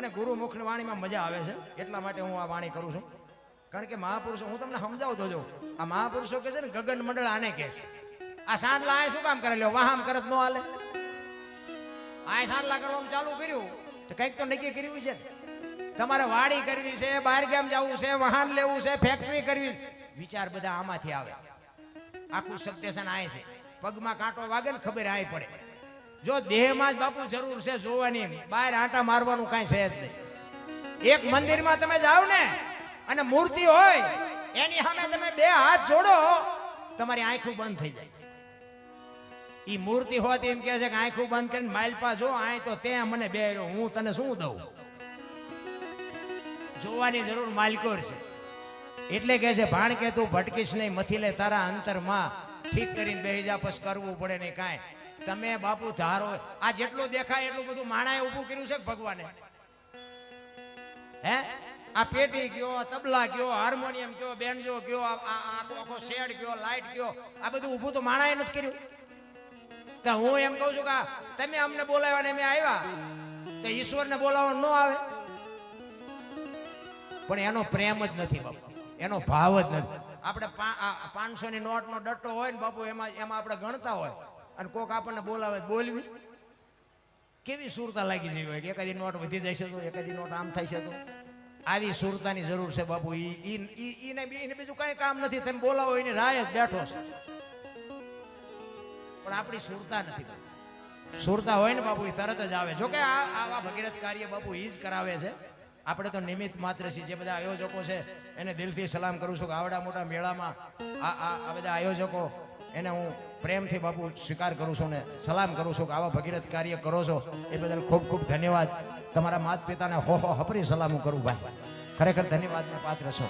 મને ગુરુ મુખની વાણીમાં મજા આવે છે, એટલા માટે હું આ વાણી કરું છું. કારણ કે મહાપુરુષો, હું તમને સમજાવતો જો, આ મહાપુરુષો કે છે ને ગગન મંડળ આને કહે છે. આ સાંડલા આ શું કામ કરે લ્યો, વાહમ કરત ન હાલે. આ સાંડલા કરવાનું ચાલુ કર્યું તો કંઈક તો નક્કી કર્યું છે ને. તમારે વાડી કરવી છે, બહાર ગામ જવું છે, વાહન લેવું છે, ફેક્ટરી કરવી, વિચાર બધા આમાંથી આવે. આખું સત્યસન આય છે, પગમાં કાંટો વાગે ને ખબર આય પડે. જો દેહમાં જ બાપુ જરૂર છે જોવાની, બહાર આંટા મારવાનું કાંઈ છે જ નહીં. એક મંદિરમાં તમે જાઓ ને અને મૂર્તિ હોય એની સામે તમે બે હાથ જોડો, તમારી આંખું બંધ થઈ જાય. ઈ મૂર્તિ હોત એમ કહે છે કે આંખું બંધ કરીને માલપા જો, આય તો તે મને બે હું તને શું દઉં. જોવાની જરૂર માલિકોર છે. એટલે કહે છે ભાણ કે તું ભટકીશ નહીં, મથી લે તારા અંતરમાં, ઠીક કરીને બેહી જા, પછી કરવું પડે નહીં કાંઈ. તમે બાપુ ધારો, આ જેટલું દેખાય એટલું બધું માણાએ ઊભું કર્યું છે ભગવાને. હે આ પેટી કયો, તબલા કયો, હાર્મોનિયમ કયો, બેન્જો કયો, આખો આખો શેડ કયો, લાઈટ કયો, આ બધું ઊભું તો માણાએ નથી કર્યું. તો હું એમ કહું છું કે તમે અમને બોલાવ્યા ને અમે આવ્યા, તો ઈશ્વરને બોલાવવા ન આવે? પણ એનો પ્રેમ જ નથી બાપુ, એનો ભાવ જ નથી. આપણે 500 ની નોટ નો ડટ્ટો હોય ને બાપુ, એમાં આપણે ગણતા હોય અને કોક આપણને બોલાવે, બોલવી કેવી સુરતા લાગી જઈ હોય કે એકાદી નોટ વધી જાય છે તો એકાદી નોટ આમ થાય છે. તો આવી સુરતાની જરૂર છે બાપુ. ઈને બીજું કઈ કામ નથી, તમે બોલાવો એની રાહ જ બેઠો છે. પણ આપણી સુરતા નથી. સુરતા હોય ને બાપુ એ તરત જ આવે. જોકે આવા ભગીરથ કાર્ય બાપુ ઈ જ કરાવે છે. આપણે તો નિમિત્ત માત્ર છીએ. જે બધા આયોજકો છે એને દિલથી સલામ કરું છું કે આવડા મોટા મેળામાં આ બધા આયોજકો, એને હું પ્રેમથી બાપુ સ્વીકાર કરું છું ને સલામ કરું છું કે આવા ભગીરથ કાર્ય કરો છો એ બદલ ખૂબ ખૂબ ધન્યવાદ. તમારા માતા પિતાને હો હપરી સલામ કરું ભાઈ, ખરેખર ધન્યવાદને પાત્ર છો.